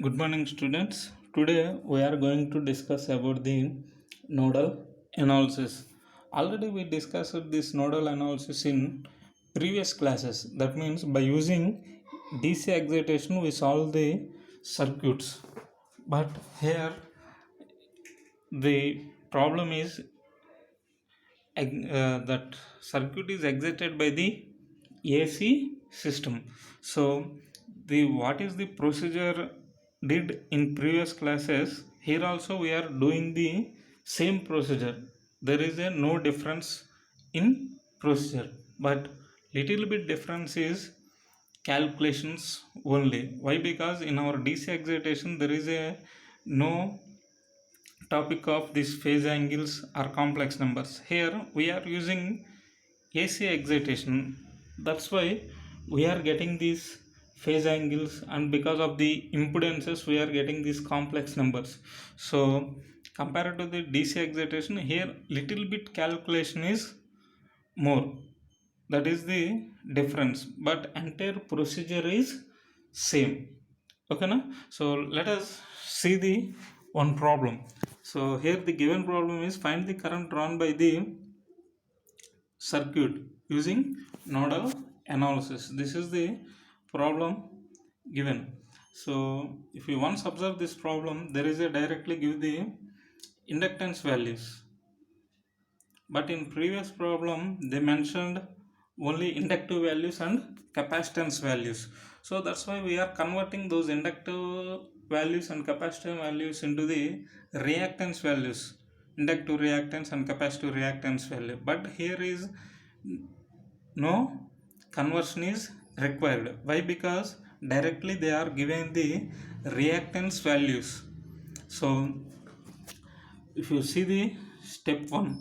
Good morning, students. Today we are going to discuss about the nodal analysis. Already we discussed this nodal analysis in previous classes. That means by using DC excitation we solve the circuits. But here the problem is that circuit is excited by the AC system. So the what is the procedure did in previous classes, here also we are doing the same procedure. There is a no difference in procedure, but little bit difference is calculations only. Why? Because in our DC excitation there is a no topic of these phase angles or complex numbers. Here we are using AC excitation. That's why we are getting these phase angles, and because of the impedances we are getting these complex numbers. So compared to the DC excitation, here little bit calculation is more. That is the difference, but entire procedure is same. Okay na? So let us see the one problem. So here the given problem is find the current drawn by the circuit using nodal analysis. This is the problem given. So if you once observe this problem, there is a directly give the inductance values, but in previous problem they mentioned only inductive values and capacitance values. So that's why we are converting those inductive values and capacitive values into the reactance values, inductive reactance and capacitive reactance value. But here is no conversion is required. Why? Because directly they are given the reactance values. So if you see the step 1,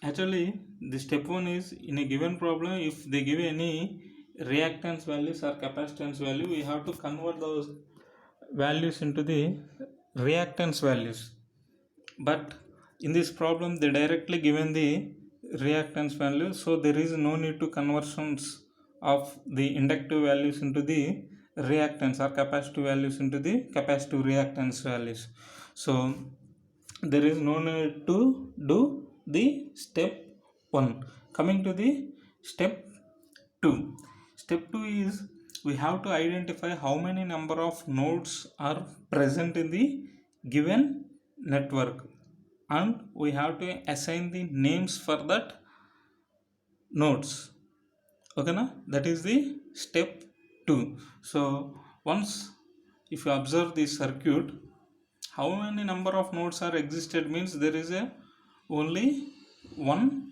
actually the step 1 is in a given problem, if they give any reactance values or capacitance value, we have to convert those values into the reactance values. But in this problem they directly given the reactance value, so there is no need to conversions of the inductive values into the reactance or capacitive values into the capacitive reactance values. So there is no need to do the step 1. Coming to the step 2. Step 2 is we have to identify how many number of nodes are present in the given network, and we have to assign the names for that nodes. Okay na? That is the step 2. So once if you observe the circuit, how many number of nodes are existed means there is a only one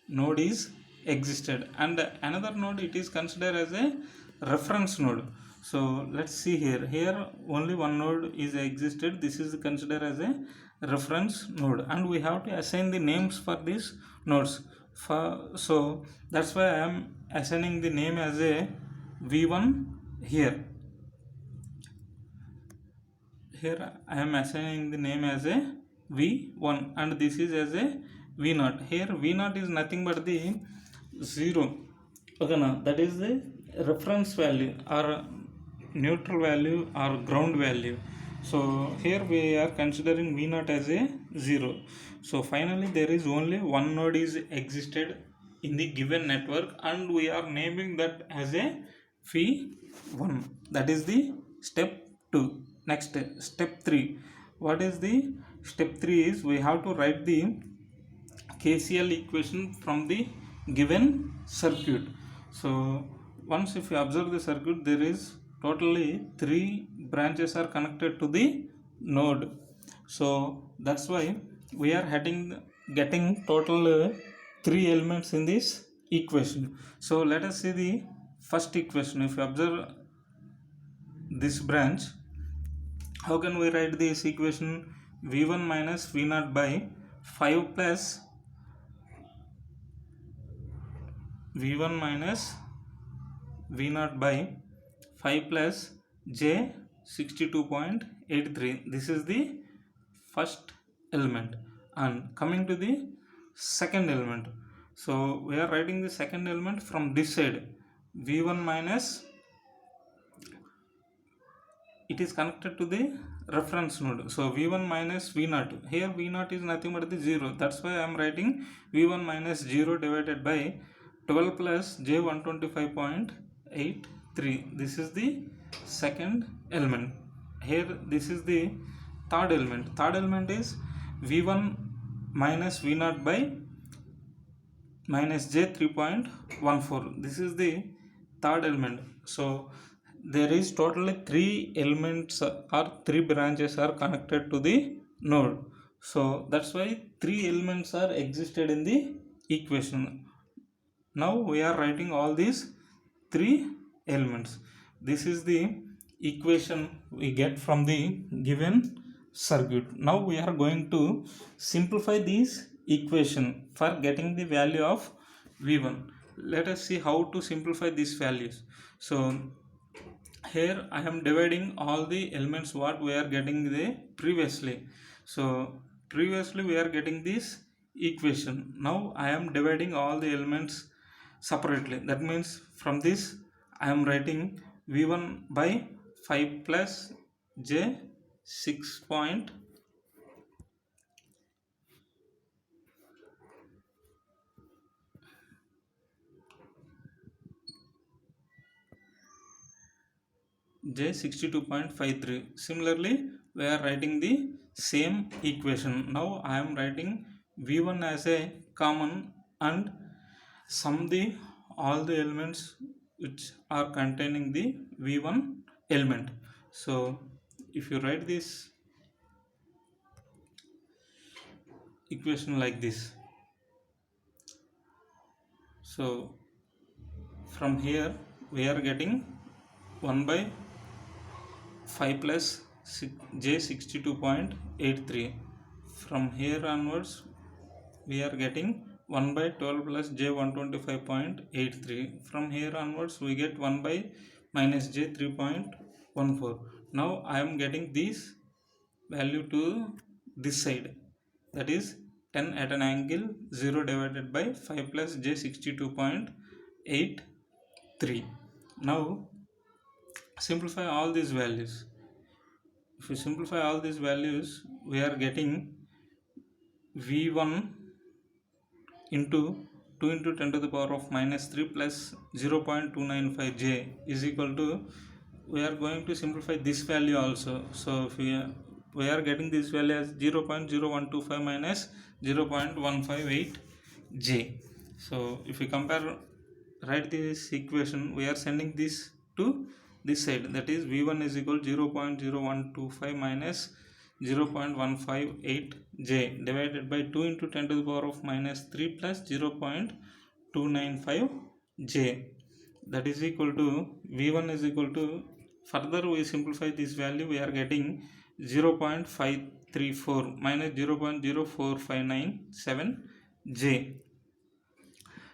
node is existed, and another node it is considered as a reference node. So let's see here only one node is existed. This is considered as a reference node, and we have to assign the names for these nodes. So that's why I am assigning the name as a v1 here. Here I am assigning the name as a v1, and this is as a v0. Here v0 is nothing but the 0. Okay now, that is the reference value or neutral value or ground value. So here we are considering v0 as a 0. So finally there is only one node is existed in the given network, and we are naming that as a v1. That is the step 2. Next step 3. What is the step 3 is we have to write the KCL equation from the given circuit. So once if you observe the circuit, there is totally 3 branches are connected to the node. So that's why we are getting total 3 elements in this equation. So let us see the first equation. If you observe this branch, how can we write this equation? v1 minus v0 by 5 plus v1 minus v0 by 5 plus j 62.83. This is the first element. And coming to the second element, so we are writing the second element from this side, v1 minus it is connected to the reference node. So v1 minus v0, here v0 is nothing but the 0, that's why I am writing v1 minus 0 divided by 12 plus j125.83. this is the second element. Here this is the third element. Third element is v1 minus v0 by minus j 3.14. this is the third element. So there is totally 3 elements or 3 branches are connected to the node. So that's why 3 elements are existed in the equation. Now we are writing all these 3 elements. This is the equation we get from the given circuit. Now we are going to simplify this equation for getting the value of v1. Let us see how to simplify these values. So here I am dividing all the elements what we are getting the previously. So previously we are getting this equation. Now I am dividing all the elements separately. That means from this I am writing v1 by 5 plus j 6 point j 62.53. Similarly we are writing the same equation. Now I am writing v1 as a common and sum the all the elements which are containing the v1 element. So if you write this equation like this, so from here we are getting 1 by 5 plus j 62.83. from here onwards we are getting 1 by 12 plus j 125.83. from here onwards we get 1 by minus j 3.14. now I am getting this value to this side, that is 10 at an angle 0 divided by 5 plus j 62.83. now simplify all these values. If you simplify all these values we are getting v1 into 2 into 10 to the power of minus 3 plus 0.295 j is equal to, we are going to simplify this value also. So if we are getting this value as 0.0125 minus 0.158 j. So if we compare, write this equation, we are sending this to this side, that is v1 is equal to 0.0125 minus 0.158 j divided by 2 into 10 to the power of minus 3 plus 0.295 j, that is equal to v1 is equal to, further we simplify this value, we are getting 0.534 minus 0.0459 j.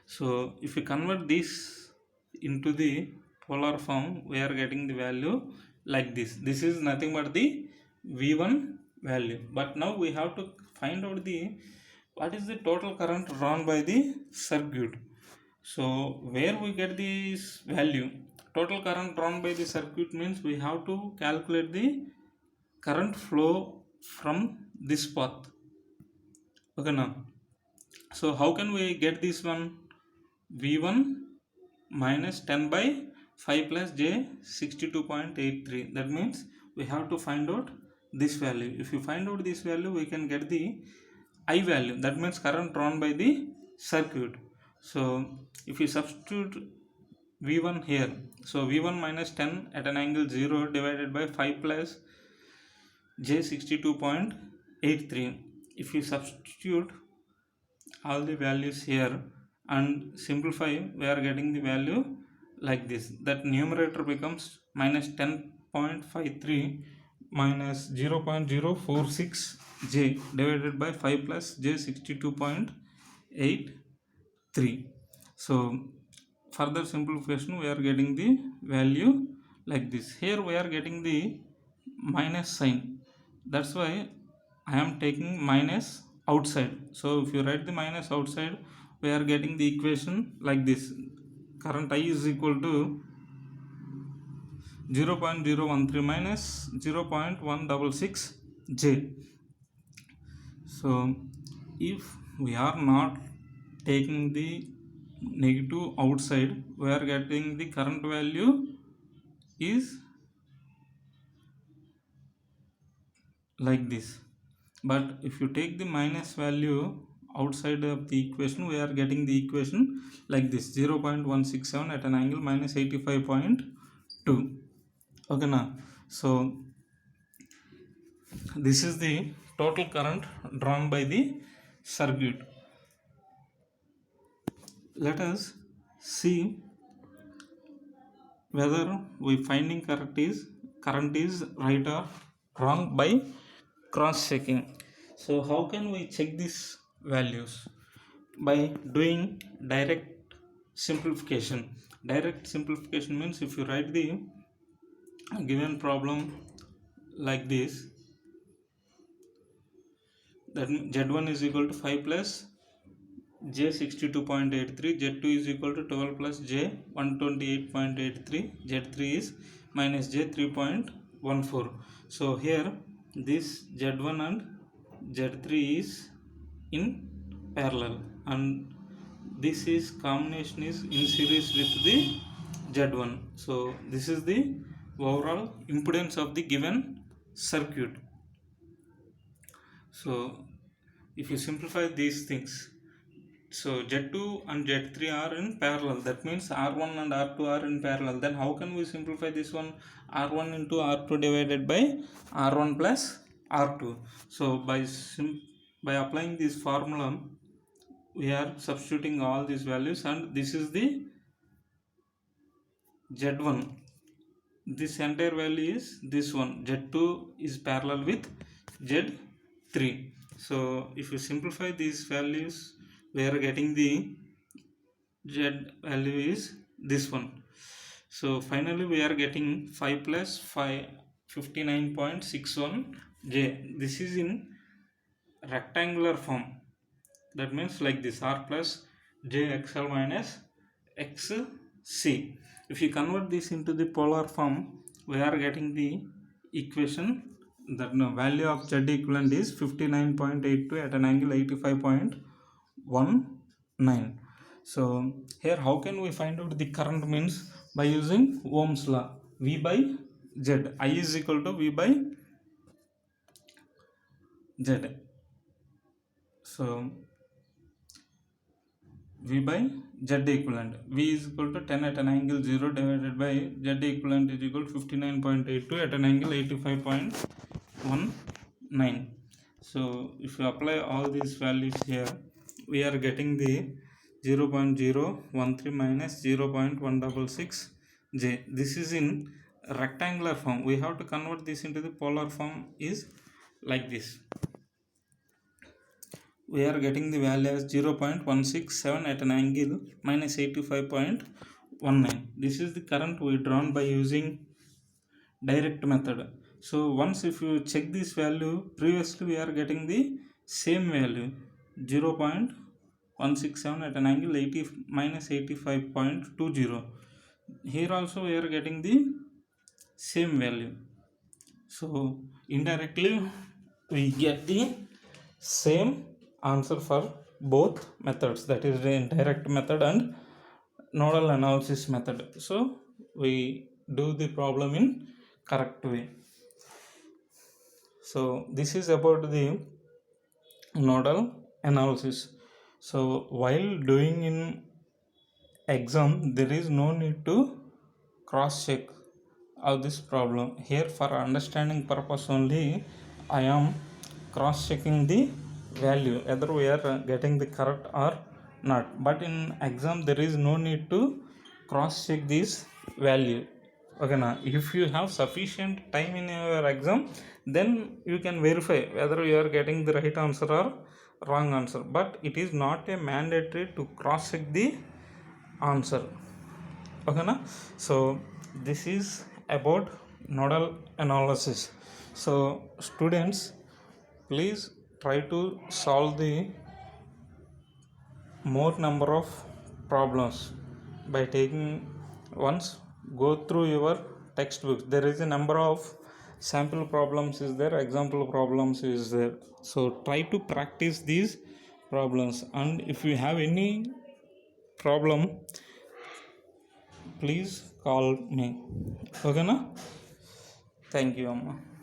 So if we convert this into the polar form we are getting the value like this. This is nothing but the v1 value. But now we have to find out the what is the total current drawn by the circuit. So where we get this value, total current drawn by the circuit means we have to calculate the current flow from this path. Okay now, so how can we get this one? v1 minus 10 by 5 plus j 62.83. that means we have to find out this value. If you find out this value we can get the I value, that means current drawn by the circuit. So if you substitute v1 here, so v1 minus 10 at an angle 0 divided by 5 plus j 62.83. if you substitute all the values here and simplify, we are getting the value like this, that numerator becomes minus 10.53 minus 0.046 j divided by 5 plus j 62.83. so further simplification we are getting the value like this. Here we are getting the minus sign, that's why I am taking minus outside. So if you write the minus outside we are getting the equation like this, current I is equal to 0.013 minus 0.166 J. So if we are not taking the negative outside, we are getting the current value is like this. But if you take the minus value outside of the equation, we are getting the equation like this: 0.167 at an angle minus 85.2. Okay now, so this is the total current drawn by the circuit. Let us see whether we finding current is right or wrong by cross checking. So how can we check these values? By doing direct simplification. Direct simplification means if you write the given problem like this, that Z1 is equal to 5 plus J 62.83, Z2 is equal to 12 plus J 128.83, Z3 is minus J 3.14. So here this Z1 and Z3 is in parallel, and this is combination is in series with the Z1. So this is the overall impedance of the given circuit. So if you simplify these things, so Z2 and Z3 are in parallel, that means R1 and R2 are in parallel. Then how can we simplify this one? R1 into R2 divided by R1 plus R2. So by applying this formula, we are substituting all these values, and this is the Z1. This entire value is this one. Z2 is parallel with Z3. So if you simplify these values, we are getting the Z value is this one. So finally we are getting 5 plus 5, 59.61 J. This is in rectangular form. That means like this: R plus J XL minus XC. If you convert this into the polar form, we are getting the equation that value of Z equivalent is 59.82 at an angle 85.19. So here how can we find out the current? Means by using Ohm's law, V by Z. I is equal to V by Z. So V by Z equivalent. V is equal to 10 at an angle 0 divided by Z equivalent is equal to 59.82 at an angle 85.19. So if you apply all these values here, we are getting the 0.013 minus 0.166 J. This is in rectangular form. We have to convert this into the polar form is like this. We are getting the value as 0.167 at an angle minus 85.19. This is the current we drawn by using direct method. So once if you check this value, previously we are getting the same value 0.167 at an angle minus 85.20. Here also we are getting the same value. So indirectly we get the same answer for both methods, that is the indirect method and nodal analysis method. So we do the problem in correct way. So this is about the nodal analysis. So while doing in exam, there is no need to cross check of this problem. Here for understanding purpose only, I am cross checking the value whether we are getting the correct or not. But in exam there is no need to cross check this value. Okay now, if you have sufficient time in your exam, then you can verify whether you are getting the right answer or wrong answer, but it is not a mandatory to cross check the answer. Okay na? So this is about nodal analysis. So students, please try to solve the more number of problems by taking once go through your textbooks. There is a number of sample problems is there, example problems is there. So try to practice these problems, and if you have any problem, please call me. Okay na? Thank you, Amma.